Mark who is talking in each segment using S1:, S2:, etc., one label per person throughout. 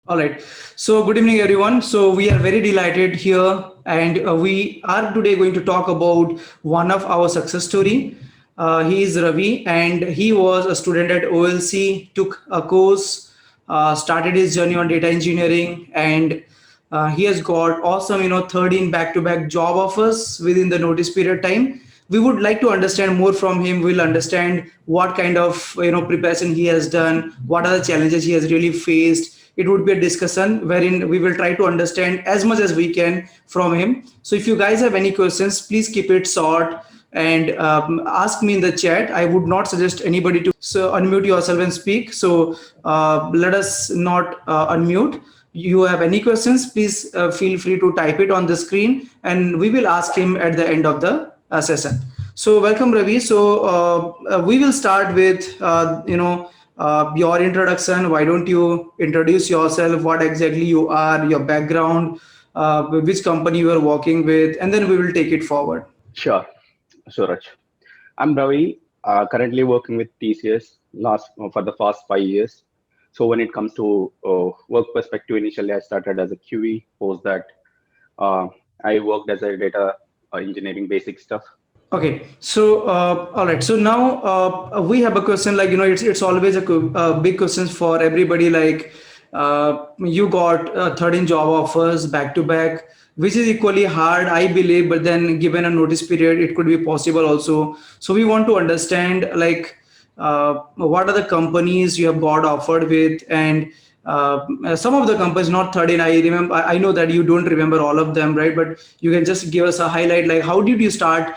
S1: All right. So, good evening, everyone. So, we are very delighted here, and we are today going to talk about one of our success story. He is Ravi, and he was a student at OLC, took a course, started his journey on data engineering, and he has got awesome, 13 back-to-back job offers within the notice period time. We would like to understand more from him. We'll understand what kind of preparation he has done, what are the challenges he has really faced. It would be a discussion wherein we will try to understand as much as we can from him. So if you guys have any questions, please keep it short and ask me in the chat. I would not suggest anybody to unmute yourself and speak. So let us not unmute. You have any questions, please feel free to type it on the screen and we will ask him at the end of the session. So welcome, Ravi. So we will start with your introduction. Why don't you introduce yourself? What exactly you are, your background, which company you are working with, and then we will take it forward.
S2: Sure, Suraj. I'm Ravi, currently working with TCS for the past 5 years. So when it comes to work perspective, initially I started as a QE. Post that, uh, I worked as a data engineering basic stuff.
S1: Okay, so all right. So now we have a question. Like it's always a big question for everybody. Like you got 13 job offers back to back, which is equally hard, I believe. But then given a notice period, it could be possible also. So we want to understand what are the companies you have got offered with, and some of the companies, not 13. I remember. I know that you don't remember all of them, right? But you can just give us a highlight. Like how did you start?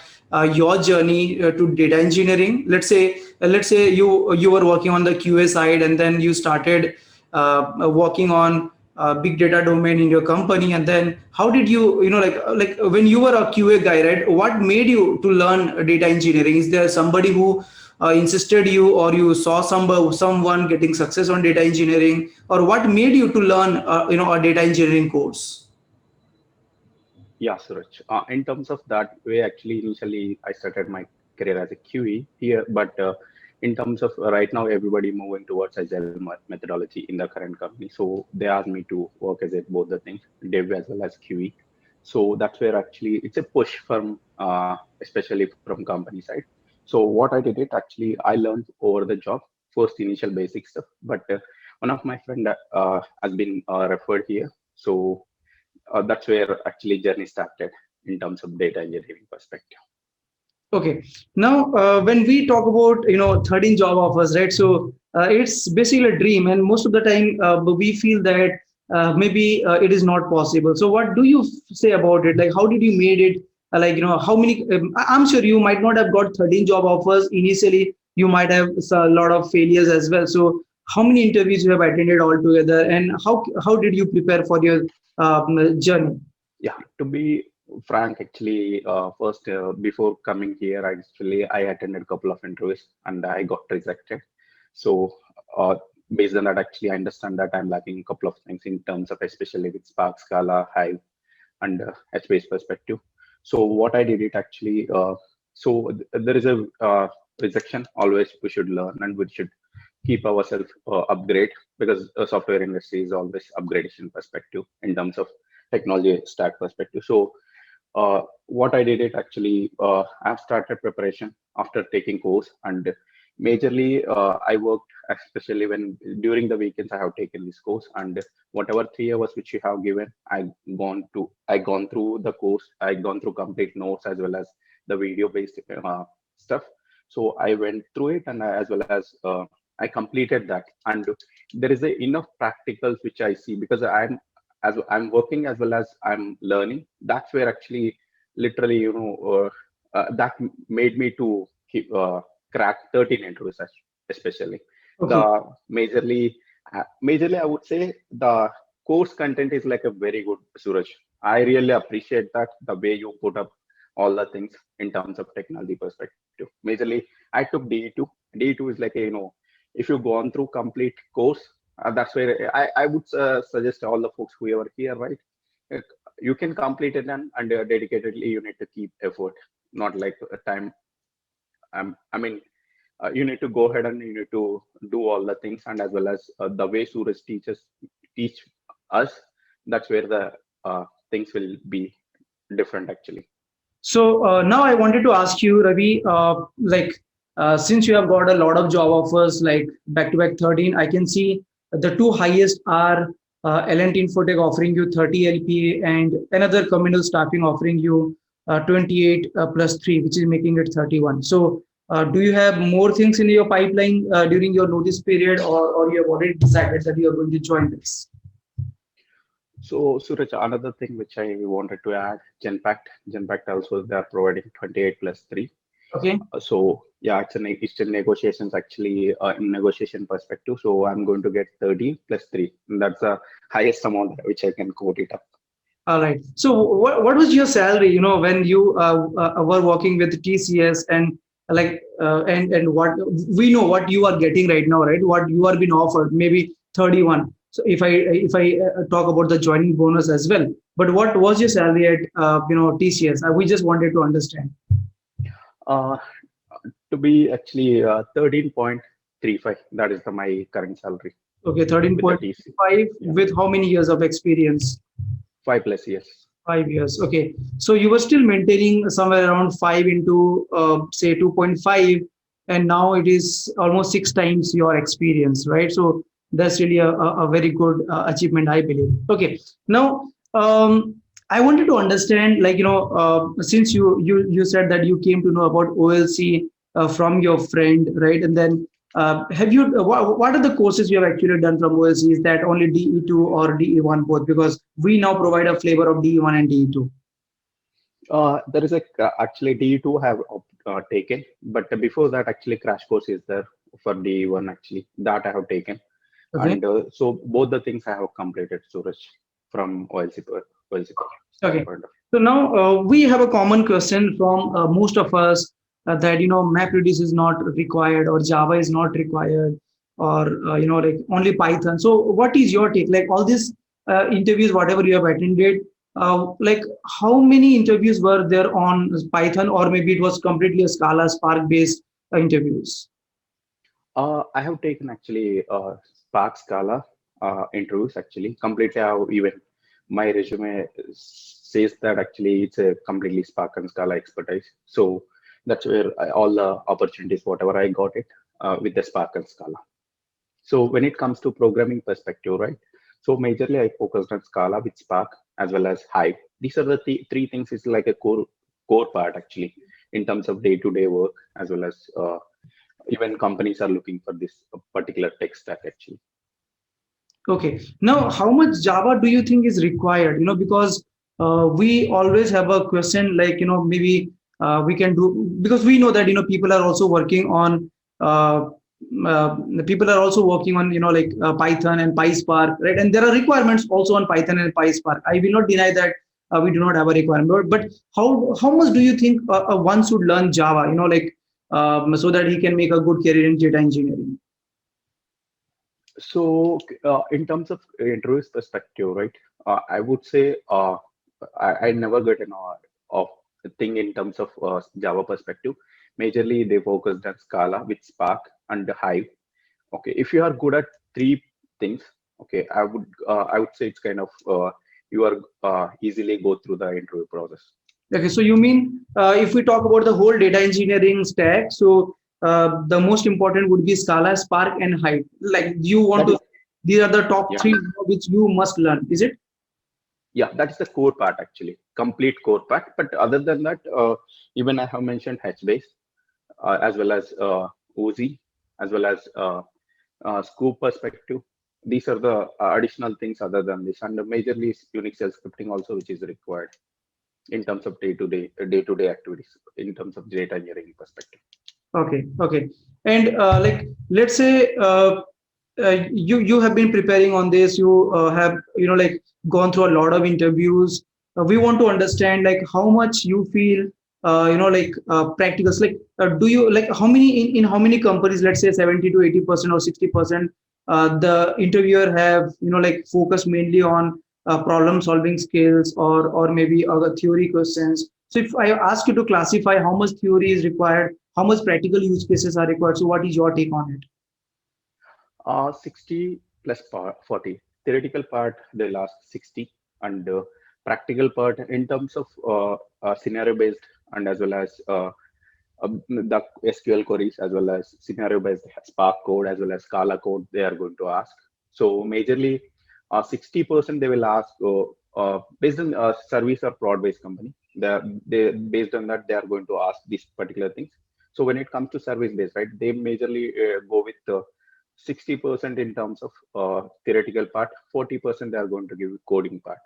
S1: Your journey to data engineering. Let's say you were working on the QA side and then you started working on big data domain in your company, and then how did you, like when you were a QA guy, right? What made you to learn data engineering? Is there somebody who insisted you, or you saw someone getting success on data engineering, or what made you to learn a data engineering course?
S2: Yeah, Suraj. In terms of that way, actually, initially I started my career as a QE here, but in terms of right now, everybody moving towards agile methodology in the current company. So they asked me to work as a both the things, dev as well as QE. So that's where actually it's a push from, especially from company side. So what I did it actually, I learned over the job first initial basic stuff, but one of my friend has been referred here. So that's where actually journey started in terms of data engineering perspective.
S1: Okay. Now, when we talk about 13 job offers, right? So it's basically a dream, and most of the time we feel that maybe it is not possible. So what do you say about it? Like, how did you made it? How many? I'm sure you might not have got 13 job offers initially. You might have a lot of failures as well. So how many interviews you have attended altogether, and how did you prepare for your journey?
S2: Yeah, to be frank, actually, first before coming here, actually I attended a couple of interviews and I got rejected. So uh, based on that, actually, I understand that I'm lacking a couple of things in terms of especially with Spark, Scala, Hive, and HBase perspective. So what I did it actually, there is a rejection. Always we should learn and we should keep ourselves upgrade because software industry is always upgradation perspective in terms of technology stack perspective. So what I did it actually, I've started preparation after taking course and majorly I worked especially when during the weekends I have taken this course and whatever 3 hours which you have given, I gone through the course, I gone through complete notes as well as the video based stuff. So I went through it and as well as I completed that and there is a enough practicals which I see because as I'm working as well as I'm learning. That's where actually, literally, that made me to keep crack 13 interviews, especially the
S1: Okay.
S2: majorly. I would say the course content is like a very good Suraj. I really appreciate that the way you put up all the things in terms of technology perspective. Majorly, I took DE2. DE2 is like if you've gone through complete course, that's where I would suggest all the folks whoever here, right? uh, You can complete it and dedicatedly you need to keep effort, not like a time. I mean, you need to go ahead and you need to do all the things and as well as the way Suraj teach us, that's where the things will be different actually.
S1: So now I wanted to ask you, Ravi, since you have got a lot of job offers, like back to back 13, I can see the two highest are L&T Infotech offering you 30 LPA and another communal staffing offering you 28 plus 3, which is making it 31. So do you have more things in your pipeline during your notice period, or you have already decided that you are going to join this?
S2: So, Suraj, another thing which I wanted to add, Genpact also they are providing 28 plus 3.
S1: Okay.
S2: So yeah, it's in negotiations actually in negotiation perspective. So I'm going to get 30 plus 3. And that's the highest amount which I can quote it up.
S1: All right. So what was your salary, when you were working with TCS, and and what we know what you are getting right now, right? What you are being offered, maybe 31. So if I talk about the joining bonus as well, but what was your salary at TCS? We just wanted to understand.
S2: Uh, to be actually 13.35. That is my current salary.
S1: Okay,
S2: with the
S1: 13.5
S2: Yeah,
S1: with how many years of experience?
S2: 5 plus years.
S1: 5 years. Okay. So you were still maintaining somewhere around 5 into say 2.5, and now it is almost 6 times your experience, right? So that's really a very good achievement, I believe. Okay. Now, I wanted to understand, since you said that you came to know about OLC from your friend, right? And then have you what are the courses you have actually done from OLC? Is that only DE2 or DE1 both? Because we now provide a flavor of DE1 and DE2.
S2: There is actually DE2 have taken, but before that actually crash course is there for DE1 actually that I have taken,
S1: Okay.
S2: and so both the things I have completed, Suraj, from OLC
S1: Okay.
S2: point of.
S1: So now we have a common question from most of us that MapReduce is not required, or Java is not required, or only Python. So what is your take? Like all these interviews, whatever you have attended, like how many interviews were there on Python, or maybe it was completely a Scala Spark based interviews?
S2: I have taken actually Spark Scala interviews actually completely. I have even my resume says that actually it's a completely Spark and Scala expertise. So that's where all the opportunities, whatever I got it with the Spark and Scala. So when it comes to programming perspective, right? So majorly I focused on Scala with Spark as well as Hive. These are the three things is like a core part actually in terms of day-to-day work, as well as even companies are looking for this particular tech stack actually.
S1: Okay. Now, how much Java do you think is required? Because we always have a question like, maybe we can do, because we know that, people are also working on, uh, Python and PySpark, right? And there are requirements also on Python and PySpark. I will not deny that we do not have a requirement, but how much do you think one should learn Java, so that he can make a good career in data engineering?
S2: So in terms of interviews perspective, right? I would say I never get an of thing in terms of Java perspective. Majorly, they focused on Scala with Spark and Hive. Okay, if you are good at three things, okay, I would say it's kind of you are easily go through the interview process.
S1: Okay, so you mean if we talk about the whole data engineering stack, so the most important would be Scala, Spark, and Hive. Like you want
S2: That
S1: to,
S2: is,
S1: these are the top
S2: yeah,
S1: three which you must learn. Is it?
S2: yeah, that is the core part actually, complete core part. But other than that, even I have mentioned HBase as well as OZ, as well as Scoop perspective. These are the additional things other than this, and majorly is Unix shell scripting also, which is required in terms of day-to-day activities in terms of data engineering perspective.
S1: Okay, okay. And let's say you have been preparing on this. You have gone through a lot of interviews. We want to understand like how much you feel practicals. Like do you like how many in how many companies? Let's say 70 to 80% or 60%. The interviewer have focus mainly on problem solving skills, or maybe other theory questions. So if I ask you to classify how much theory is required, how much practical use cases are required, so what is your take on it?
S2: 60 plus 40. theoretical part they'll ask 60, and practical part in terms of scenario based, and as well as the SQL queries, as well as scenario based Spark code, as well as Scala code they are going to ask. So majorly 60% they will ask based on service or prod based company. They based on that they are going to ask these particular things. So when it comes to service based, right, they majorly go with 60% in terms of theoretical part, 40% they are going to give coding part.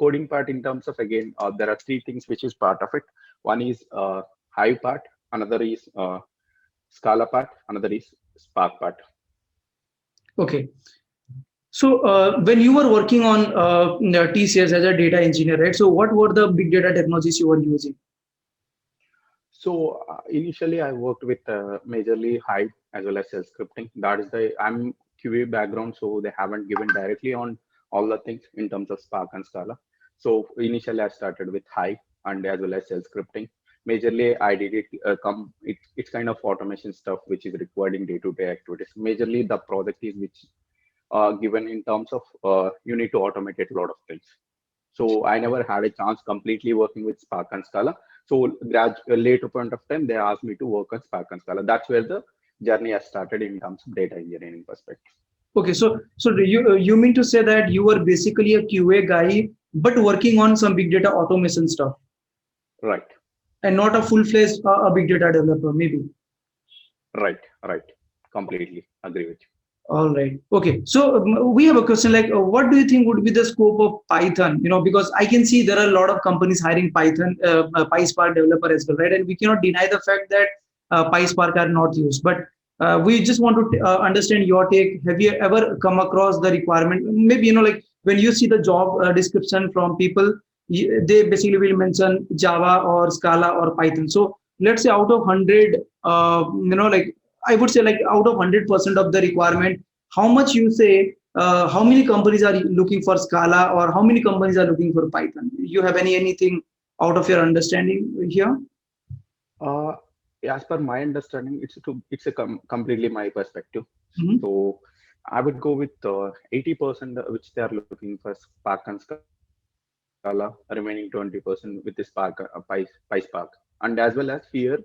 S2: Coding part in terms of, again, there are three things which is part of it. One is Hive part, another is Scala part, another is Spark part.
S1: Okay. So when you were working on TCS as a data engineer, right? So what were the big data technologies you were using?
S2: So initially I worked with majorly Hive as well as self-scripting. That is I'm QA background, so they haven't given directly on all the things in terms of Spark and Scala. So initially I started with Hive and as well as self-scripting. Majorly I did it, it's kind of automation stuff which is required in day-to-day activities. Majorly the project is which given in terms of you need to automate a lot of things. So I never had a chance completely working with Spark and Scala. So later point of time, they asked me to work on Spark and Scala. That's where the journey has started in terms of data engineering perspective.
S1: Okay, so do you mean to say that you were basically a QA guy, but working on some big data automation stuff?
S2: Right.
S1: And not a full-fledged a big data developer, maybe.
S2: Right. Completely agree with you.
S1: All right. Okay. So we have a question like, what do you think would be the scope of Python? Because I can see there are a lot of companies hiring Python, PySpark developer as well, right? And we cannot deny the fact that PySpark are not used. But we just want to understand your take. Have you ever come across the requirement? Maybe, like when you see the job description from people, they basically will mention Java or Scala or Python. So let's say out of 100, like I would say like out of 100% of the requirement, how much you say, how many companies are looking for Scala or how many companies are looking for Python? You have anything out of your understanding here?
S2: As per my understanding, it's completely my perspective.
S1: Mm-hmm.
S2: So I would go with 80% which they are looking for Spark and Scala, remaining 20% with the Spark, PySpark, and as well as here.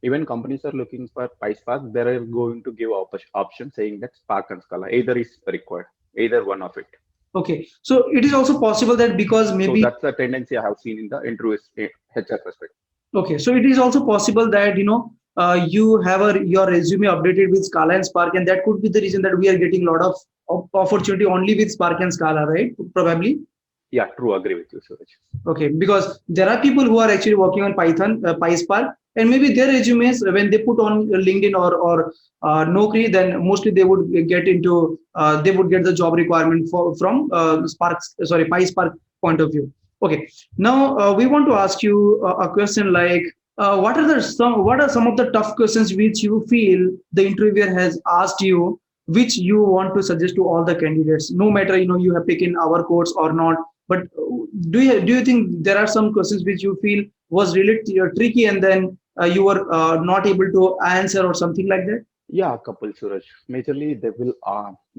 S2: Even companies are looking for PySpark, they are going to give option saying that Spark and Scala either is required, either one of it.
S1: Okay, so it is also possible that because maybe
S2: so that's the tendency I have seen in the interviews HR perspective.
S1: Okay, so it is also possible that you have your resume updated with Scala and Spark, and that could be the reason that we are getting a lot of opportunity only with Spark and Scala, right? Probably.
S2: Yeah, true. Agree with you, Suraj.
S1: Okay, because there are people who are actually working on Python, PySpark, and maybe their resumes when they put on LinkedIn or Naukri, then mostly they would get into they would get the job requirement from PySpark point of view. Okay, now we want to ask you a question like, what are some of the tough questions which you feel the interviewer has asked you, which you want to suggest to all the candidates, no matter you have taken our course or not, but do you think there are some questions which you feel was really tricky and then you were not able to answer or something like that?
S2: Yeah, a couple, Suraj. Majorly, they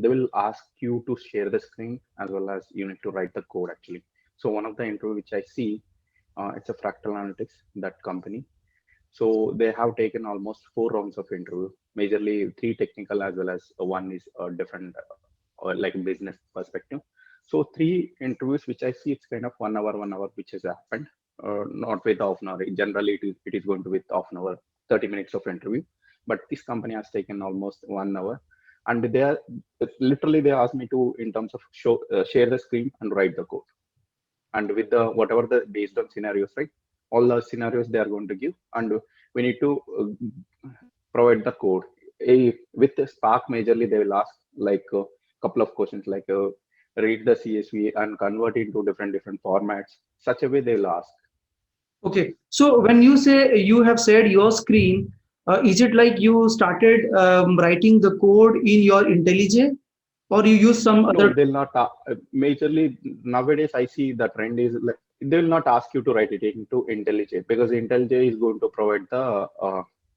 S2: will ask you to share the screen as well as you need to write the code actually. So one of the interview which I see, it's a Fractal Analytics, that company. So they have taken almost 4 rounds of interview, majorly 3 technical as well as one is a different or like business perspective. So 3 interviews which I see, it's kind of 1 hour which has happened, not with half an hour. Generally, it is going to be half an hour, 30 minutes of interview. But this company has taken almost 1 hour, and they asked me to in terms of share the screen and write the code, and with the whatever the based on scenarios, right? All the scenarios they are going to give, and we need to provide the code. With the Spark, majorly they will ask like a couple of questions like read the CSV and convert it into different formats. Such a way they will ask.
S1: Okay, so when you say you have said your screen, is it like you started writing the code in your IntelliJ, or you use some
S2: No,
S1: other?
S2: they'll not. Majorly nowadays, I see the trend is like they will not ask you to write it into IntelliJ, because IntelliJ is going to provide the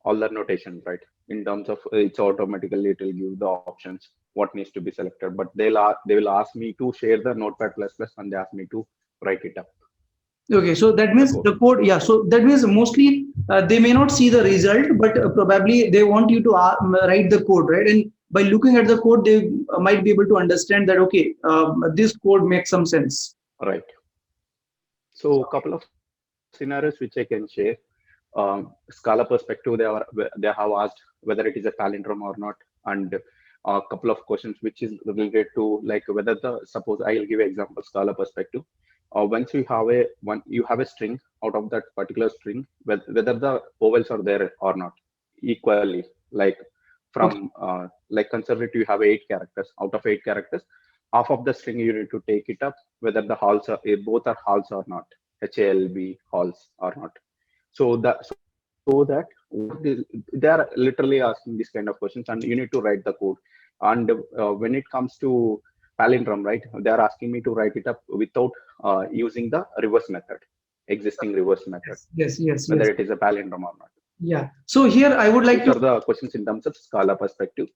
S2: all the notation, right? In terms of it's automatically it will give the options. what needs to be selected, but they will ask me to share the Notepad++ and they ask me to write it up,
S1: Okay, so that
S2: the
S1: means
S2: code.
S1: the code, yeah. So that means mostly they may not see the result, but probably they want you to write the code, right? And by looking at the code, they might be able to understand that okay, this code makes some sense.
S2: Right. So a couple of scenarios which I can share. Scala perspective, they have asked whether it is a palindrome or not, and a couple of questions which is related to like whether the suppose I'll give an example Scala perspective. Once you have a string, out of that particular string, whether the vowels are there or not equally, like
S1: Okay,
S2: from like conservative you have 8 characters. Out of 8 characters, half of the string you need to take it up whether the halls are both are halls or not, HALB halls or not. So that they are literally asking these kind of questions, and you need to write the code. And when it comes to palindrome, right, they are asking me to write it up without using the reverse method, existing reverse method,
S1: yes, yes,
S2: whether
S1: yes.
S2: it is a palindrome or not.
S1: Yeah. So here I would like
S2: These
S1: to
S2: are the questions in terms of Scala perspective.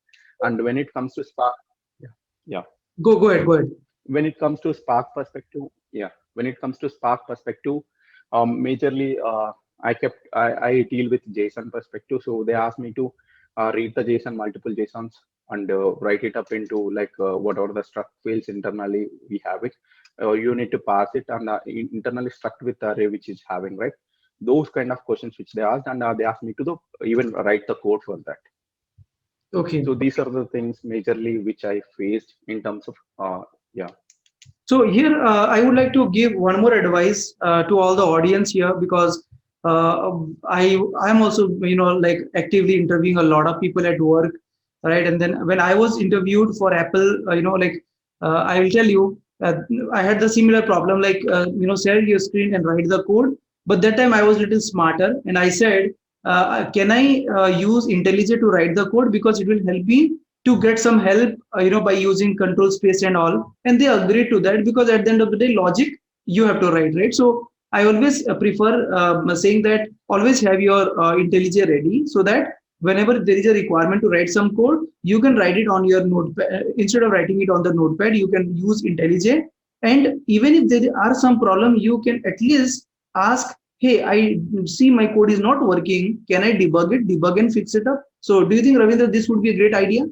S2: And when it comes to Spark, yeah, yeah.
S1: go ahead, go ahead.
S2: When it comes to Spark perspective, yeah, when it comes to Spark perspective, majorly I deal with JSON perspective. So they asked me to read the JSON, multiple JSONs, and write it up into like whatever the struct fields internally we have it. You need to pass it and internally struct with the array which is having, right. Those kind of questions which they asked, and they asked me to even write the code for that.
S1: Okay.
S2: So these are the things majorly which I faced in terms of yeah.
S1: So here, I would like to give one more advice to all the audience here because I'm also like actively interviewing a lot of people at work, right? And then when I was interviewed for Apple, like I will tell you, I had the similar problem, like share your screen and write the code. But that time I was a little smarter, and I said, can I use IntelliJ to write the code because it will help me to get some help, by using control space and all. And they agreed to that because at the end of the day, logic you have to write, right? So I always prefer saying that always have your IntelliJ ready so that whenever there is a requirement to write some code, you can write it on your notepad. Instead of writing it on the notepad, you can use IntelliJ. And even if there are some problem, you can at least ask, hey, I see my code is not working. Can I debug and fix it up? So do you think, Ravindra, this would be a great idea?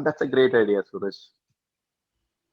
S2: That's a great idea, Suresh.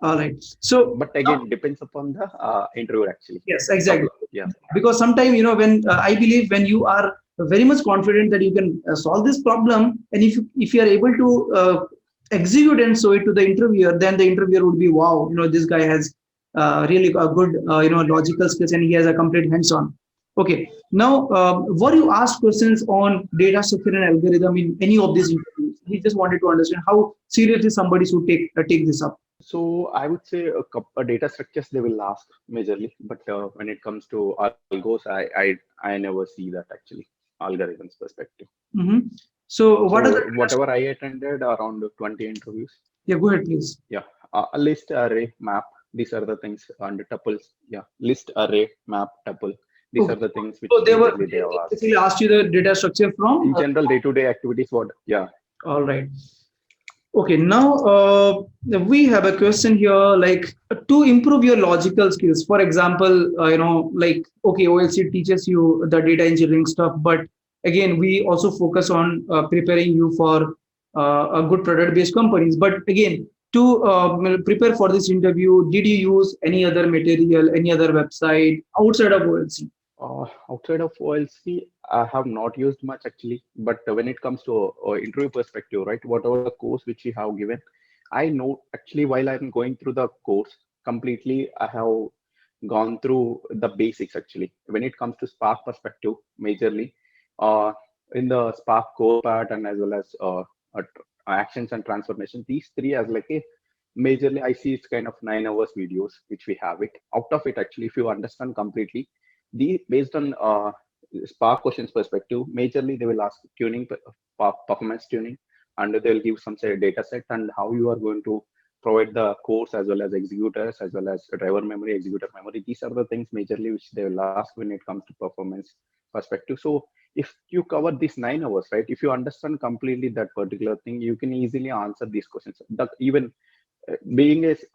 S1: All right. So
S2: But again, depends upon the interviewer actually.
S1: yes, exactly.
S2: Yeah.
S1: Because sometimes when I believe when you are very much confident that you can solve this problem, and if you are able to execute and show it to the interviewer, then the interviewer would be wow, this guy has really a good logical skills and he has a complete hands-on. Okay. Now, were you asked questions on data structure and algorithm in any of these interviews? He just wanted to understand how seriously somebody should take this up.
S2: So I would say a data structures they will ask majorly, but when it comes to algos, I never see that actually algorithms perspective.
S1: Hmm. So, what are
S2: So
S1: the
S2: whatever I attended around 20 interviews.
S1: yeah, go ahead, please.
S2: Yeah, a list, array, map. These are the things, and tuples. Yeah, list, array, map, tuple. These are
S1: Okay.
S2: the things which
S1: So
S2: majorly they have
S1: they
S2: asked.
S1: basically asked you the data structure from.
S2: In general, day-to-day activities. What? Yeah.
S1: All right. Okay. Now we have a question here, like to improve your logical skills. For example, like okay, OLC teaches you the data engineering stuff, but again, we also focus on preparing you for a good product-based companies. But again, to prepare for this interview, did you use any other material, any other website outside of OLC?
S2: Outside of OLC, I have not used much actually. But when it comes to interview perspective, right, whatever the course which you have given, I know actually while I'm going through the course completely, I have gone through the basics actually. When it comes to Spark perspective, majorly, uh, in the Spark core part and as well as actions and transformation, these three as like a majorly I see it's kind of 9 hours videos which we have it. Out of it, actually, if you understand completely, the based on Spark questions perspective, majorly they will ask tuning, performance tuning, and they'll give some say data set and how you are going to provide the cores as well as executors as well as driver memory, executor memory. These are the things majorly which they will ask when it comes to performance perspective. So if you cover these 9 hours, right? If you understand completely that particular thing, you can easily answer these questions. That even being is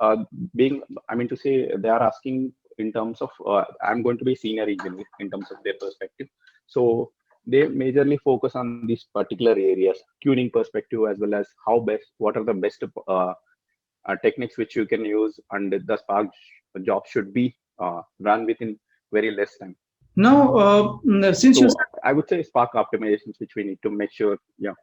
S2: being, I mean to say, they are asking in terms of I'm going to be senior engineer in terms of their perspective. So they majorly focus on these particular areas, tuning perspective, as well as how best, what are the best techniques which you can use, and the Spark job should be run within very less time.
S1: Now, since you
S2: So
S1: said,
S2: I would say Spark optimizations, which we need to make sure. Yeah.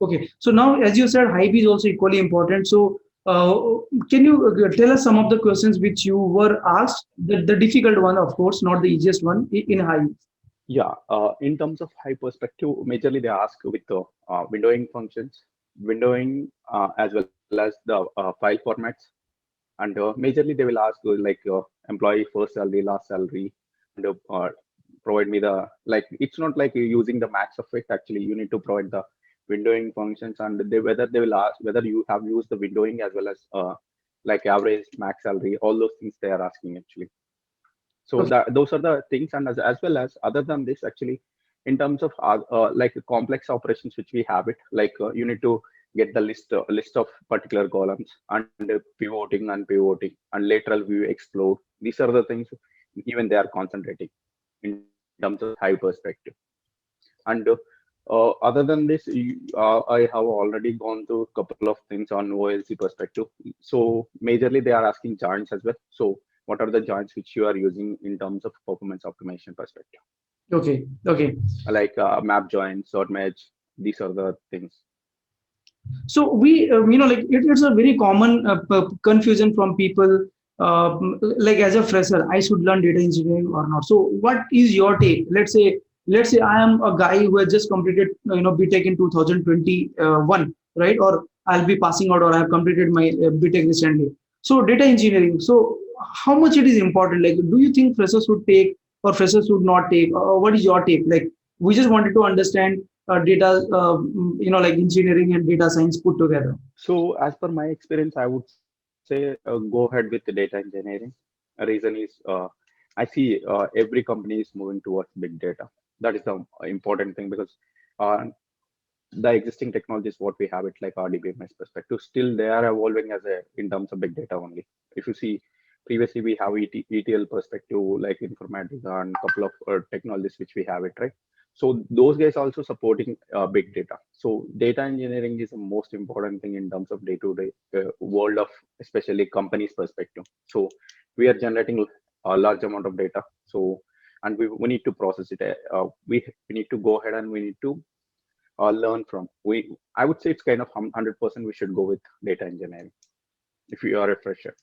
S1: okay, so now as you said, Hive is also equally important. So, can you tell us some of the questions which you were asked? The difficult one, of course, not the easiest one in Hive.
S2: Yeah, in terms of high perspective, majorly they ask with the windowing functions, windowing as well as the file formats, and majorly they will ask like employee first salary, last salary, and provide me the, like, it's not like you're using the max of it. Actually, you need to provide the windowing functions, and they, whether they will ask whether you have used the windowing as well as like average, max salary, all those things they are asking actually. So
S1: Okay.
S2: that, those are the things, and as well as other than this, actually, in terms of like complex operations which we have it, like you need to get the list of particular columns, and pivoting and pivoting and lateral view explode. These are the things even they are concentrating in terms of high perspective. And other than this, I have already gone through a couple of things on OLC perspective. So majorly they are asking joints as well. So what are the joints which you are using in terms of performance optimization perspective?
S1: Okay. Okay.
S2: Like map joints, sort merge. These are the things.
S1: So we, like it's a very common confusion from people. Like as a fresher, I should learn data engineering or not. So what is your take? Let's say I am a guy who has just completed, BTech in 2021, right? Or I'll be passing out, or I have completed my BTech recently. So data engineering. So how much it is important? Like, do you think freshers should take or freshers should not take? Or what is your take? Like, we just wanted to understand data, like engineering and data science put together.
S2: So as per my experience, I would say go ahead with the data engineering. A reason is I see every company is moving towards big data. That is the important thing, because uh, the existing technologies what we have it, like RDBMS perspective, still they are evolving as a in terms of big data only. If you see, previously we have ETL perspective, like Informatica and couple of technologies which we have it, right? So those guys also supporting big data. So data engineering is the most important thing in terms of day-to-day world of especially companies perspective. So we are generating a large amount of data. So and we need to process it. We need to go ahead and we need to learn from. I would say it's kind of 100% we should go with data engineering if you are a fresher.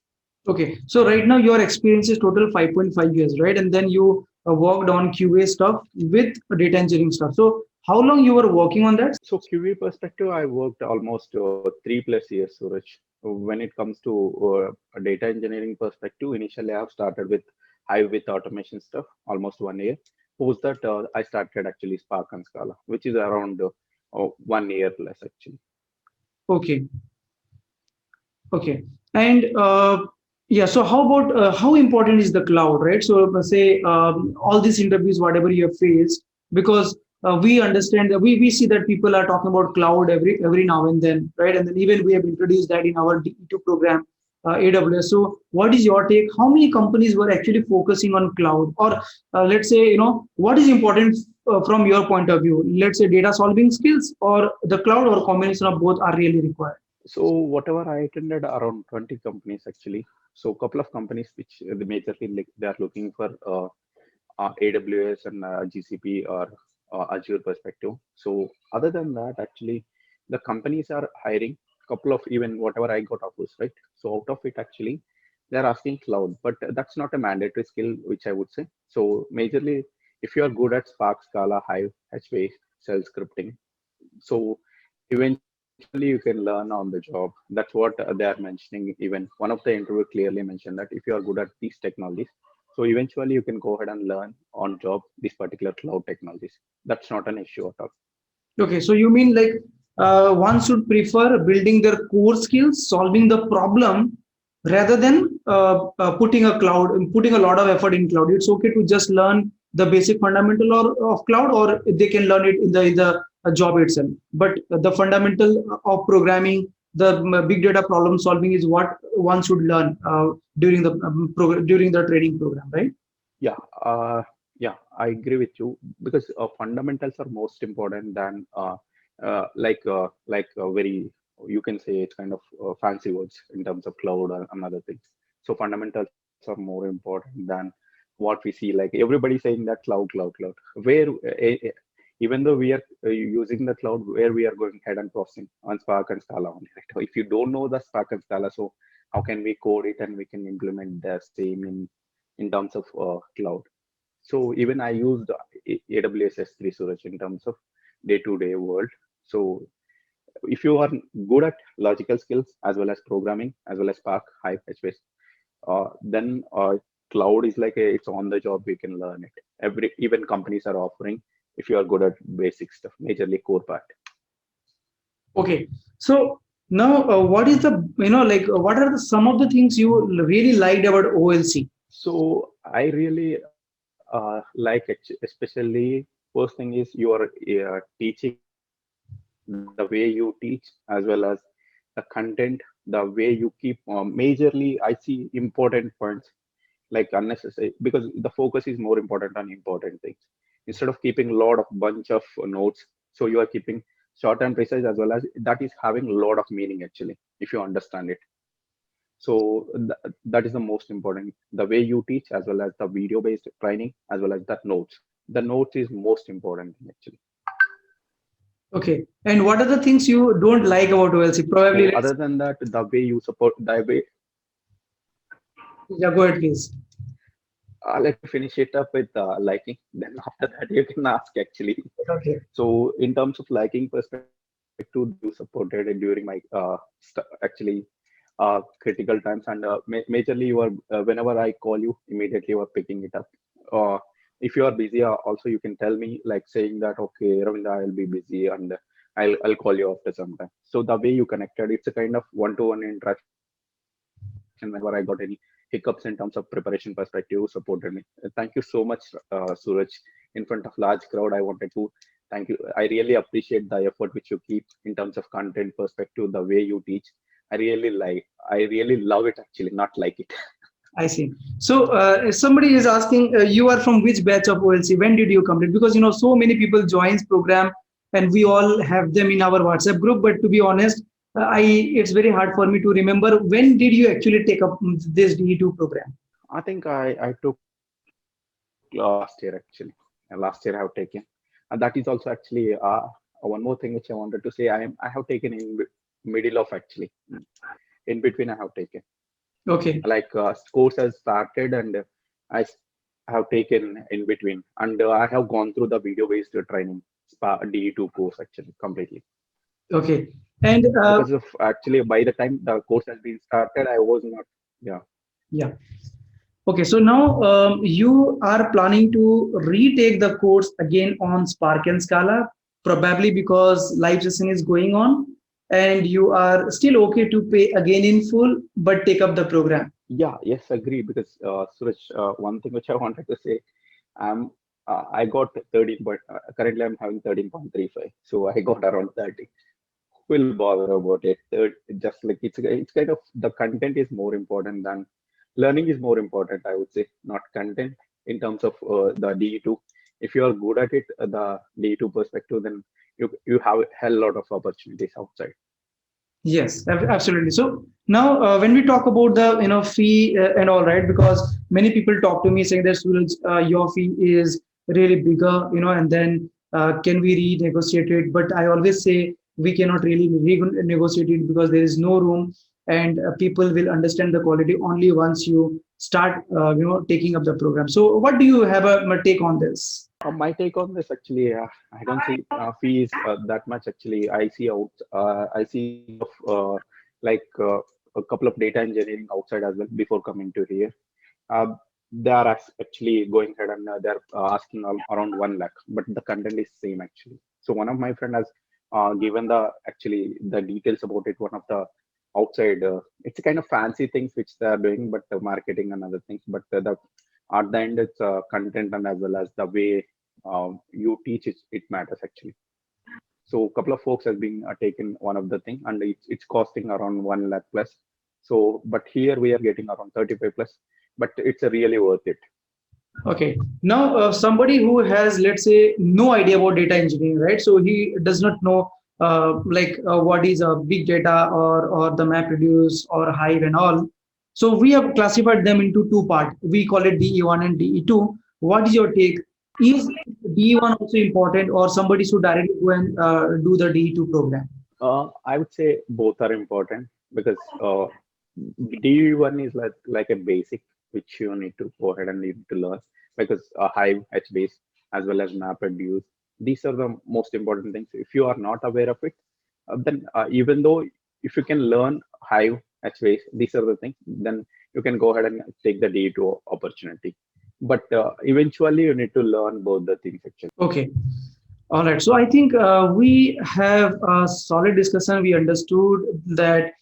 S1: Okay, so right now your experience is total 5.5 years, right? And then you worked on QA stuff with data engineering stuff. So how long you were working on that?
S2: So QA perspective, I worked almost 3+ years, Suraj. When it comes to a data engineering perspective, initially I have started with Hive with automation stuff, almost 1 year. Post that, I started actually Spark and Scala, which is around 1 year plus actually.
S1: Okay, okay. And yeah, so how about how important is the cloud, right? So say all these interviews, whatever you have faced, because we understand that we see that people are talking about cloud every now and then, right? And then even we have introduced that in our D2 program, AWS. So what is your take? How many companies were actually focusing on cloud? Or let's say, what is important from your point of view? Let's say data solving skills or the cloud, or combination of both are really required.
S2: So whatever I attended, around 20 companies actually. So a couple of companies which they majorly they are looking for AWS and GCP or Azure perspective. So other than that, actually, the companies are hiring couple of even whatever I got offers, right? So out of it, actually, they're asking cloud, but that's not a mandatory skill, which I would say. So majorly, if you are good at Spark, Scala, Hive, HBase, shell scripting, so eventually you can learn on the job. That's what they are mentioning. Even one of the interview clearly mentioned that if you are good at these technologies, so eventually you can go ahead and learn on job these particular cloud technologies. That's not an issue at all.
S1: Okay, so you mean like one should prefer building their core skills, solving the problem, rather than putting a lot of effort in cloud. It's okay to just learn the basic fundamental of cloud, or they can learn it in the job itself. But the fundamental of programming, the big data problem solving is what one should learn during the training program, right?
S2: Yeah, yeah, I agree with you because fundamentals are most important than very, you can say it's kind of fancy words in terms of cloud and other things. So fundamentals are more important than what we see. Like everybody saying that cloud. Where even though we are using the cloud, where we are going head and processing on Spark and Scala only, right? If you don't know the Spark and Scala, so how can we code it and we can implement the same in terms of cloud? So even I used AWS S3 Suraj in terms of day-to-day world. So if you are good at logical skills as well as programming as well as Spark, Hive, HBase, then cloud is like it's on the job. We can learn it. Even companies are offering if you are good at basic stuff, majorly core part.
S1: Okay, so now what is the what are some of the things you really liked about OLC?
S2: So I really especially first thing is your teaching, the way you teach, as well as the content, the way you keep. Majorly, I see important points like unnecessary because the focus is more important on important things instead of keeping a lot of bunch of notes. So you are keeping short and precise as well as that is having a lot of meaning actually if you understand it. So that is the most important. The way you teach as well as the video based training as well as that notes. The notes is most important thing actually.
S1: Okay, and what are the things you don't like about OLC?
S2: So
S1: Probably,
S2: other than that, the way you support, the way
S1: yeah, go ahead, please.
S2: let me finish it up with liking. Then after that, you can ask actually.
S1: Okay.
S2: So in terms of liking perspective, the way you supported it during my actually critical times and majorly you are whenever I call you, immediately you are picking it up. Uh, if you are busy, also you can tell me like saying that okay, Ravinda, I'll be busy and I'll call you after some time. So the way you connected, it's a kind of one-to-one interaction. Whenever I got any hiccups in terms of preparation perspective, supported me. Thank you so much, Suraj. In front of large crowd, I wanted to thank you. I really appreciate the effort which you keep in terms of content perspective, the way you teach. I really love it actually, not like it.
S1: I see. So, if somebody is asking, you are from which batch of OLC? When did you complete? Because so many people joins program, and we all have them in our WhatsApp group. But to be honest, it's very hard for me to remember when did you actually take up this DE2 program?
S2: I think I took last year actually. Last year I have taken, and that is also actually one more thing which I wanted to say. I have taken in middle of actually in between I have taken
S1: Okay.
S2: like course has started and I have taken in between and I have gone through the video based training DE2 course actually completely
S1: Okay. And
S2: because of actually by the time the course has been started I was not. Yeah.
S1: yeah. Okay, so now you are planning to retake the course again on Spark and Scala, probably because live session is going on, and you are still okay to pay again in full, but take up the program.
S2: Yeah, yes, agree. Because Suraj, one thing which I wanted to say, I'm I got 13 point. Currently, I'm having 13.35, so I got around 30. Who will bother about it? Just like it's kind of the content is more important than learning is more important. I would say not content in terms of the DE2. If you are good at it, the DE2 perspective, then you have a hell lot of opportunities outside.
S1: Yes, absolutely. So now, when we talk about the fee and all, right, because many people talk to me saying that Suraj, your fee is really bigger, and then can we renegotiate it? But I always say we cannot really renegotiate it because there is no room, and people will understand the quality only once you start, taking up the program. So, what do you have a take on this?
S2: My take on this actually, I don't see fees that much actually. I see of like a couple of data engineering outside as well before coming to here. Uh, they are actually going ahead and they're asking around 1 lakh, but the content is same actually. So one of my friend has given the details about it. One of the outside, it's a kind of fancy things which they are doing, but marketing and other things. But the At the end, it's content and as well as the way you teach it matters actually. So a couple of folks have been taken one of the thing, and it's costing around 1 lakh plus. So, but here we are getting around 35 plus, but it's really worth it.
S1: Okay. Now, somebody who has, let's say, no idea about data engineering, right? So he does not know, what is a big data or the MapReduce or Hive and all. So we have classified them into two parts. We call it DE1 and DE2. What is your take? Is DE1 also important, or somebody should directly go and do the DE2 program?
S2: I would say both are important because DU1 is like a basic which you need to go ahead and need to learn because Hive, HBase, as well as MapReduce, these are the most important things. If you are not aware of it, then even though if you can learn Hive, HBase, these are the things, then you can go ahead and take the D2 opportunity. But eventually, you need to learn both the things actually.
S1: Okay. All right. So I think we have a solid discussion. We understood that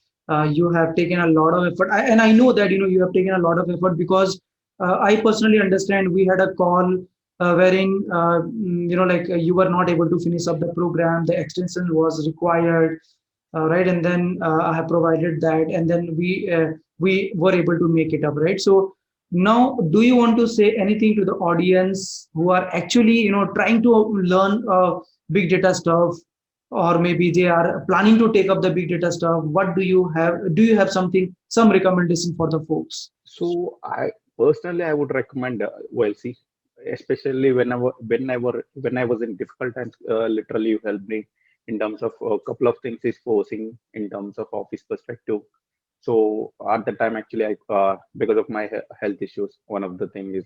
S1: you have taken a lot of effort, and I know that you have taken a lot of effort because I personally understand we had a call wherein you were not able to finish up the program. The extension was required, right? And then I have provided that, and then we were able to make it up, right? So now, do you want to say anything to the audience who are actually, trying to learn big data stuff, or maybe they are planning to take up the big data stuff? What do you have? Do you have some recommendation for the folks?
S2: So I personally I would recommend OLC, especially when I was in difficult times. Literally, you helped me in terms of a couple of things is forcing in terms of office perspective. So at the time, actually, because of my health issues, one of the things is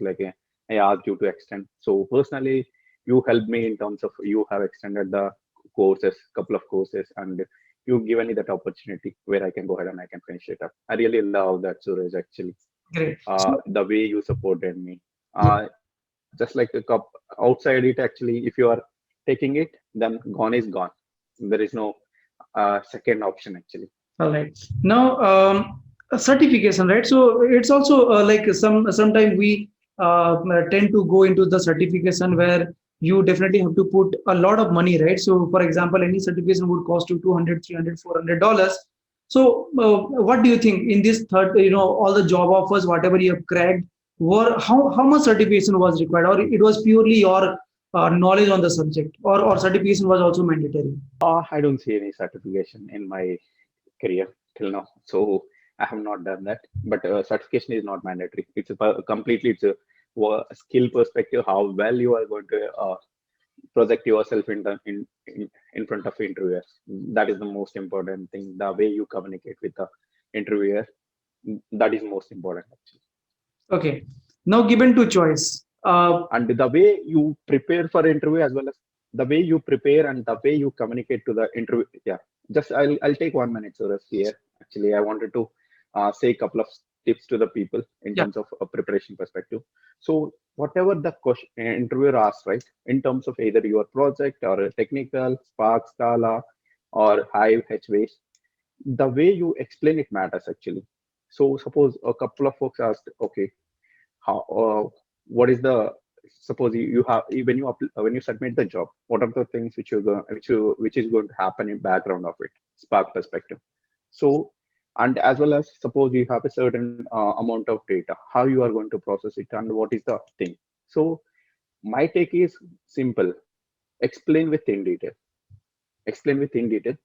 S2: I asked you to extend. So personally, you helped me in terms of you have extended the courses, couple of courses, and you've given me that opportunity where I can go ahead and I can finish it up. I really love that, Suraj, actually.
S1: Great. So,
S2: The way you supported me.
S1: yeah.
S2: Just like a cup outside it, actually, if you are taking it, then gone is gone. There is no second option, actually.
S1: All right. Now, a certification, right? So it's also like sometimes we tend to go into the certification where you definitely have to put a lot of money, right? So, for example, any certification would cost you 200, 300, $400. So, what do you think in this third, all the job offers, whatever you have cracked, were how much certification was required, or it was purely your knowledge on the subject, or certification was also mandatory?
S2: I don't see any certification in my career till now. So I have not done that. But certification is not mandatory. It's completely it's a skill perspective. How well you are going to project yourself in front of interviewers. That is the most important thing. The way you communicate with the interviewer, that is most important actually.
S1: Okay. Now, given to choice.
S2: And the way you prepare for interview as well as the way you prepare and the way you communicate to the interview. Yeah, just I'll take 1 minute, Suresh, here. Actually, I wanted to say a couple of tips to the people in
S1: Yeah.
S2: terms of a preparation perspective. So whatever the question, interviewer asks, right, in terms of either your project or a technical, Spark, Scala, or Hive, HBase, the way you explain it matters actually. So suppose a couple of folks asked, okay, how what is the suppose you have when you submit the job, what are the things which is going to happen in background of it, Spark perspective. So and as well as suppose you have a certain amount of data, how you are going to process it and what is the thing. So my take is simple: explain with in detail. Explain with in detail.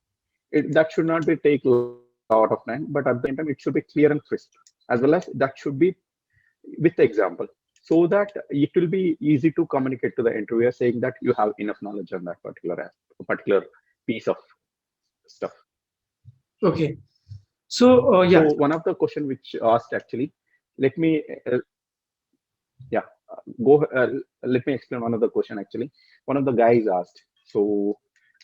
S2: That should not be take a lot of time, but at the same time it should be clear and crisp, as well as that should be with example, so that it will be easy to communicate to the interviewer saying that you have enough knowledge on that particular piece of stuff.
S1: Okay. So,
S2: So
S1: yeah.
S2: one of the question which asked actually, let me yeah go let me explain one of the question actually. One of the guys asked, so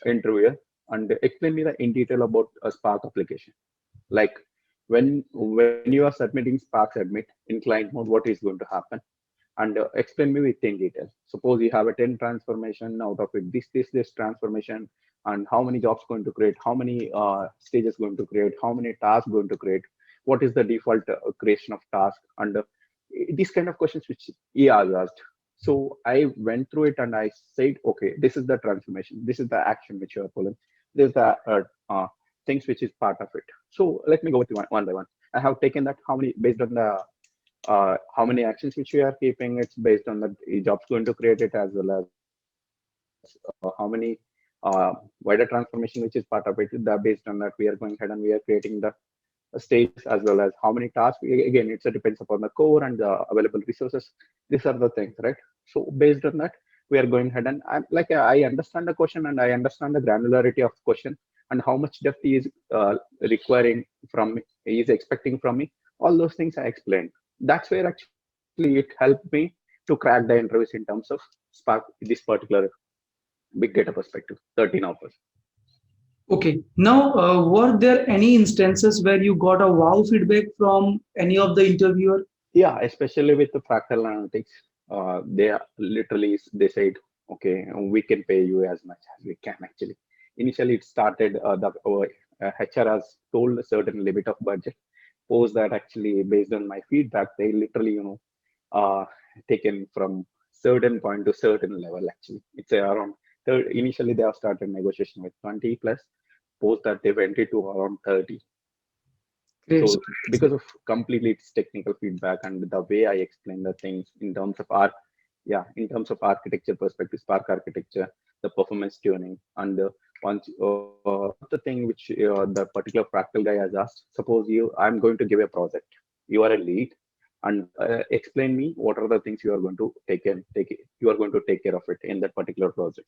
S2: interviewer, and explain me the in detail about a Spark application, like when you are submitting Spark submit in client mode, what is going to happen, and explain me with in detail. Suppose you have a 10 transformation, out of it this transformation, and how many jobs going to create, how many stages going to create, how many tasks going to create, what is the default creation of task, and these kind of questions which he has asked. So I went through it and I said, okay, this is the transformation, this is the action which you are pulling, this is the things which is part of it. So let me go with one by one. I have taken that how many based on the how many actions which we are keeping. It's based on the jobs going to create it, as well as how many wider transformation which is part of it. That based on that we are going ahead and we are creating the stages, as well as how many tasks. Again, it depends upon the core and the available resources. These are the things, right? So based on that, we are going ahead and I'm like I understand the question and I understand the granularity of question and how much depth he is requiring from me, he is expecting from me. All those things I explained. That's where actually it helped me to crack the interviews in terms of Spark, this particular big data perspective, 13 offers.
S1: Okay. Now, were there any instances where you got a wow feedback from any of the interviewer?
S2: Yeah, especially with the fractal analytics, they said, okay, we can pay you as much as we can. Actually, initially it started the HR has told a certain limit of budget. Post that actually based on my feedback, they literally taken from certain point to certain level. Actually, it's around third. Initially they have started negotiation with 20 plus. Post that they went it to around 30.
S1: Great. So,
S2: So because of completely its technical feedback and the way I explain the things in terms of in terms of architecture perspective, Spark architecture, the performance tuning, and one of the thing which the particular fractal guy has asked. Suppose I'm going to give a project. You are a lead, and explain me what are the things you are going to you are going to take care of it in that particular project.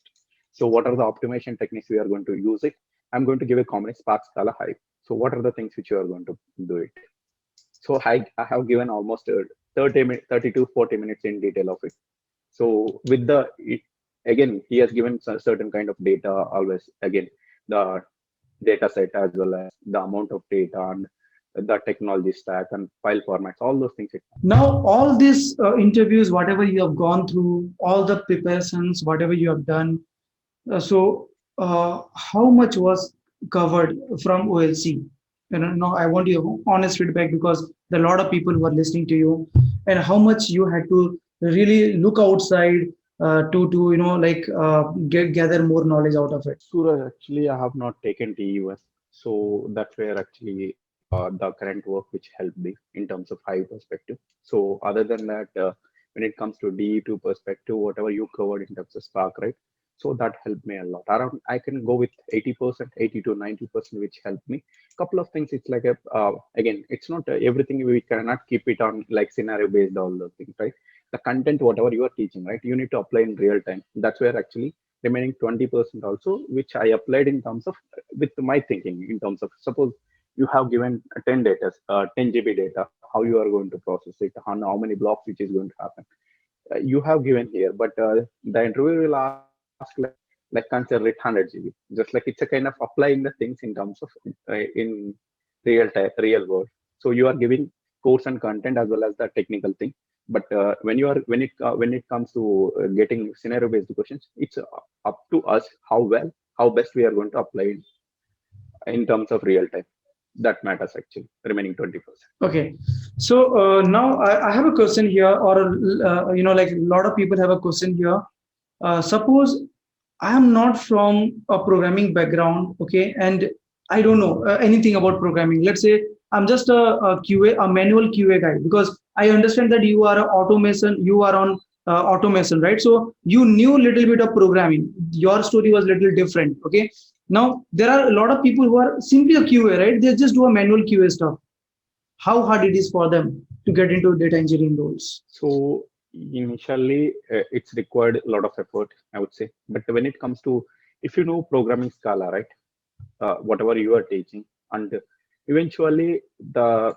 S2: So what are the optimization techniques we are going to use it? I'm going to give a common Spark Scala Hive. So what are the things which you are going to do it? So I have given almost 30 to 40 minutes in detail of it. So with again, he has given certain kind of data always, again, the data set as well as the amount of data and the technology stack and file formats, all those things.
S1: now, all these interviews, whatever you have gone through, all the preparations, whatever you have done, how much was covered from OLC? No, I want your honest feedback because there are a lot of people who are listening to you, and how much you had to really look outside to gather more knowledge out of it.
S2: Suraj, actually, I have not taken TUS, so that's where actually the current work which helped me in terms of high perspective. So other than that, when it comes to DE2 perspective, whatever you covered in terms of Spark, right? So that helped me a lot. Around I can go with 80%, 80 to 90%, which helped me. Couple of things. It's like a again, it's not everything. We cannot keep it on like scenario based all those things, right? The content, whatever you are teaching, right? You need to apply in real time. That's where actually remaining 20% also, which I applied in terms of with my thinking in terms of suppose you have given 10 data, 10 GB data, how you are going to process it, how many blocks which is going to happen. You have given here, but the interviewer will ask like consider it 100 GB. Just like it's a kind of applying the things in terms of in real world. So you are giving course and content as well as the technical thing. But when it comes to getting scenario based questions, it's up to us how best we are going to apply it in terms of real time. That matters actually. Remaining 20%.
S1: Okay, so now I have a question here, or like a lot of people have a question here. Suppose I am not from a programming background, okay, and I don't know anything about programming. Let's say I'm just a QA, a manual QA guy, because I understand that you are a automation, you are on automation, right? So you knew a little bit of programming. Your story was a little different, okay. Now there are a lot of people who are simply a QA, right? They just do a manual QA stuff. How hard it is for them to get into data engineering roles?
S2: So initially, it's required a lot of effort, I would say. But when it comes to if you know programming Scala, right, whatever you are teaching, and eventually the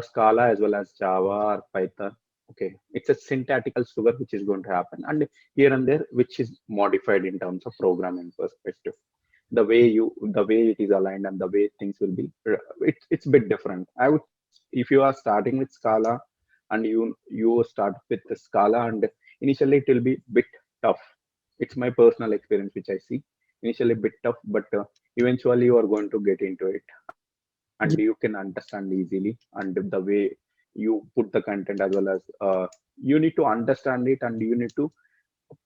S2: Scala as well as Java or Python, okay, it's a syntactical sugar which is going to happen, and here and there which is modified in terms of programming perspective. The way it is aligned and the way things will be, it's a bit different. I would if you are starting with Scala and you start with the Scala and initially it will be bit tough. It's my personal experience which I see. Initially bit tough, but eventually you are going to get into it and you can understand easily, and the way you you put the content as well as you need to understand it and you need to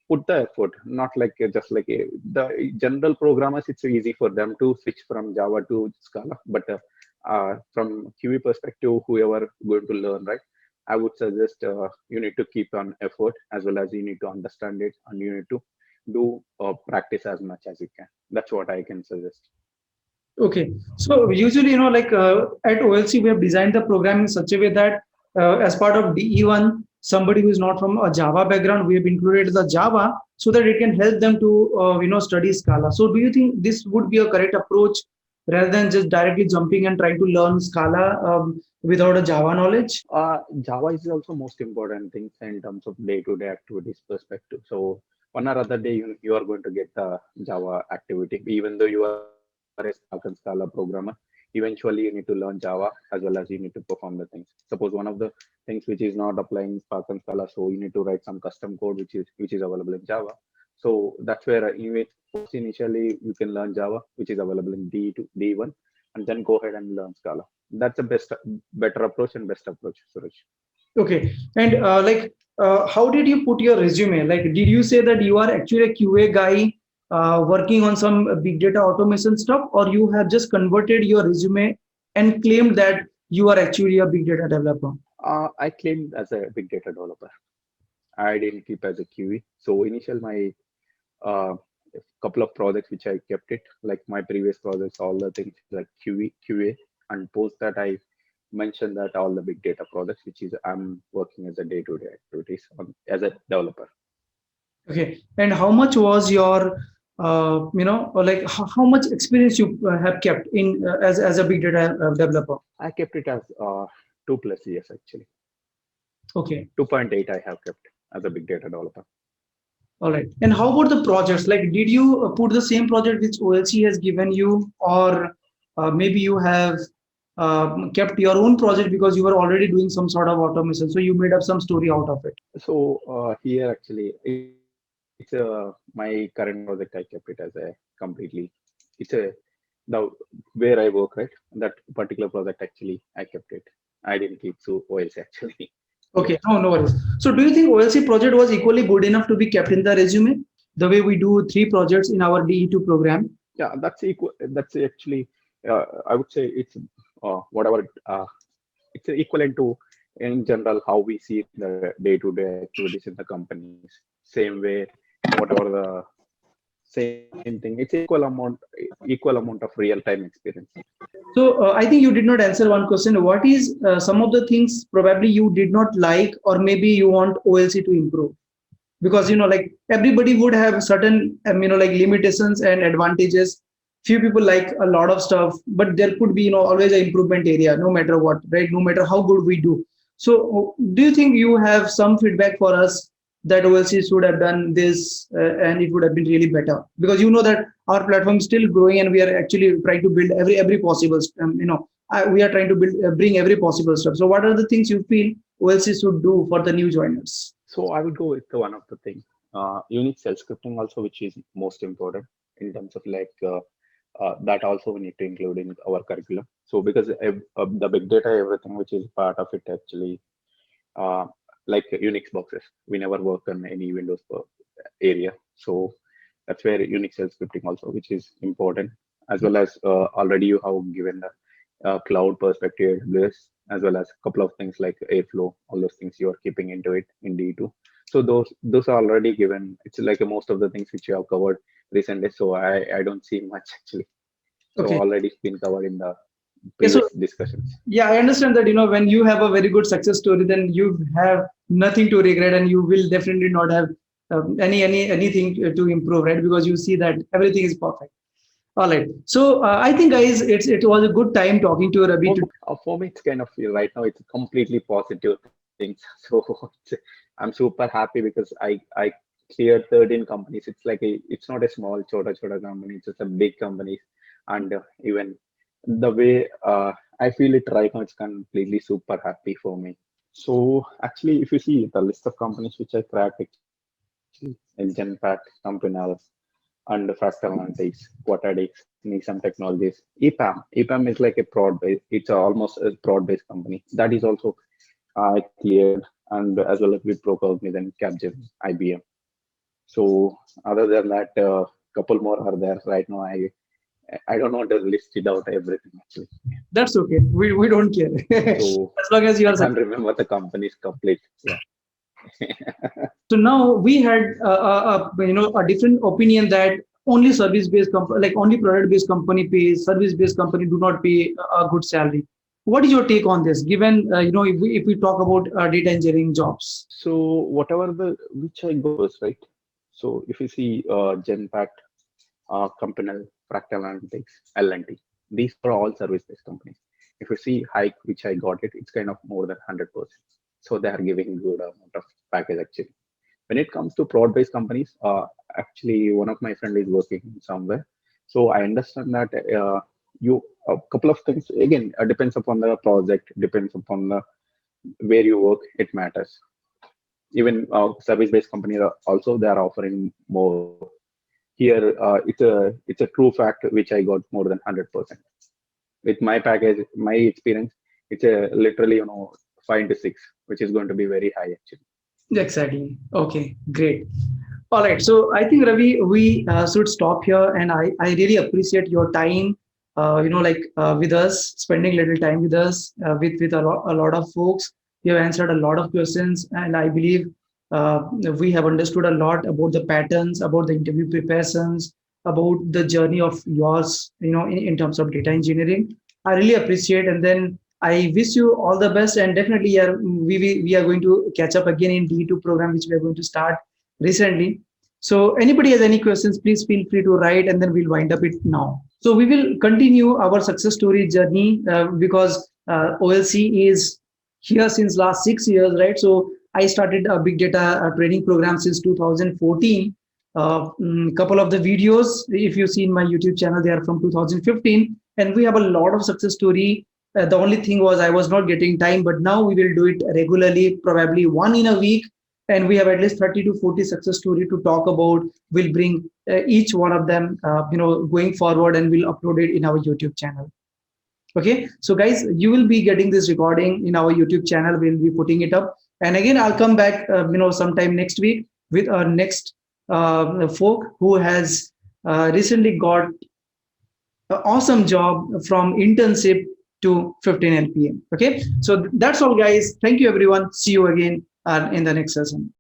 S2: put the effort. Not like just like the general programmers, it's easy for them to switch from Java to Scala. But from QE perspective, whoever going to learn, right? I would suggest you need to keep on effort as well as you need to understand it and you need to do practice as much as you can. That's what I can suggest.
S1: Okay. So usually, like at OLC, we have designed the program in such a way that as part of DE1, somebody who is not from a Java background, we have included the Java so that it can help them to, study Scala. So do you think this would be a correct approach rather than just directly jumping and trying to learn Scala without a Java knowledge?
S2: Java is also most important things in terms of day-to-day activities perspective. So one or other day you are going to get the Java activity, even though you are a Spark and Scala programmer. Eventually, you need to learn Java as well as you need to perform the things. Suppose one of the things which is not applying Spark and Scala, so you need to write some custom code which is available in Java. So that's where first initially you can learn Java, which is available in D2, D1, and then go ahead and learn Scala. That's the better approach and best approach, Suresh.
S1: Okay. And how did you put your resume? Like, did you say that you are actually a QA guy working on some big data automation stuff, or you have just converted your resume and claimed that you are actually a big data developer?
S2: I claimed as a big data developer. I didn't keep as a QE. So initial my uh, couple of projects which I kept it like my previous projects, all the things like QA, and post that I mentioned that all the big data projects, which is I'm working as a day-to-day activities as a developer.
S1: Okay. And how much was your, or like how much experience you have kept in as a big data developer?
S2: I kept it as 2+ years actually.
S1: Okay.
S2: 2.8 I have kept as a big data developer.
S1: All right. And how about the projects? Like, did you put the same project which OLC has given you, or maybe you have kept your own project because you were already doing some sort of automation, so you made up some story out of it?
S2: So here actually it's my current project. I kept it as a completely. It's a the where I work, right? That particular project actually I kept it. I didn't keep so OLC actually.
S1: Okay, no worries. So, do you think OLC project was equally good enough to be kept in the resume, the way we do 3 projects in our DE2 program?
S2: Yeah, that's equal. That's actually I would say it's whatever it's equivalent to in general how we see the day-to-day activities in the companies. Same way, whatever the same thing. It's equal amount of real-time experience.
S1: So, I think you did not answer one question. What is some of the things probably you did not like, or maybe you want OLC to improve? Because like everybody would have certain like limitations and advantages. Few people like a lot of stuff, but there could be always an improvement area, no matter what, right? No matter how good we do. So, do you think you have some feedback for us that OLC should have done this and it would have been really better? Because you know that our platform is still growing and we are actually trying to build every possible we are trying to bring every possible stuff. So what are the things you feel OLC should do for the new joiners?
S2: So I would go with the one of the things. Unique self-scripting also, which is most important in terms of like that also we need to include in our curriculum. So because the big data, everything which is part of it actually, uh, like Unix boxes, we never work on any Windows area. So that's where Unix self-scripting also, which is important, as well as already you have given the cloud perspective, this as well as a couple of things like Airflow, all those things you are keeping into it in D2. So those are already given. It's like most of the things which you have covered recently. So I don't see much actually. So
S1: Okay.
S2: already it's been covered in the
S1: Yeah, so
S2: previous discussions.
S1: yeah, I understand that when you have a very good success story, then you have nothing to regret, and you will definitely not have anything to improve, right? Because you see that everything is perfect. All right. So I think, guys, it was a good time talking to Ravi.
S2: For me, it's kind of right now it's completely positive things. So I'm super happy because I cleared 13 companies. It's not a small chota company. It's just a big company, and even the way I feel it right now, it's completely super happy for me. So actually, if you see the list of companies which I cracked, actually, Genpact, Compinal, and Fractal Analytics, Quatadix, Nissan Technologies, EPAM. EPAM is like a prod base. It's almost a prod based company. That is also I cleared, and as well as Wipro called me, then Capgemini, IBM. So other than that, couple more are there right now. I don't want to list it out everything actually.
S1: That's okay. We don't care.
S2: So
S1: As long as you
S2: I
S1: are
S2: can't
S1: successful.
S2: remember the company's complete. Yeah.
S1: So now we had a different opinion that only service based company, like only product based company pays, service based company do not pay a good salary. What is your take on this? Given if we talk about data engineering jobs.
S2: So whatever the which I got was right. So if you see Genpact, Compinel, Fractal Analytics, L&T, these are all service-based companies. If you see Hike, which I got it, it's kind of more than 100%. So they are giving good amount of package actually. When it comes to prod-based companies, actually one of my friend is working somewhere. So I understand that you a couple of things again depends upon the project, depends upon the where you work, it matters. Even service-based companies are also they are offering more. Here, it's a true fact which I got more than 100%. With my package, my experience, it's a literally 5 to 6, which is going to be very high actually.
S1: Exactly. Okay, great. All right. So I think Ravi, we should stop here, and I really appreciate your time. With us, spending little time with us, with a lot of folks. You have answered a lot of questions, and I believe uh, we have understood a lot about the patterns, about the interview preparations, about the journey of yours. In terms of data engineering, I really appreciate. And then I wish you all the best, and definitely, yeah, we are going to catch up again in D2 program, which we are going to start recently. So anybody has any questions, please feel free to write, and then we'll wind up it now. So we will continue our success story journey because OLC is here since last 6 years, right? So I started a big data training program since 2014. Couple of the videos, if you see in my YouTube channel, they are from 2015, and we have a lot of success story. The only thing was I was not getting time, but now we will do it regularly, probably one in a week, and we have at least 30 to 40 success story to talk about. We'll bring each one of them going forward, and we'll upload it in our YouTube channel. Okay, so guys, you will be getting this recording in our YouTube channel. We'll be putting it up, and again I'll come back sometime next week with our next folk who has recently got an awesome job from internship to 15 LPM. Okay, so that's all guys. Thank you everyone. See you again in the next session.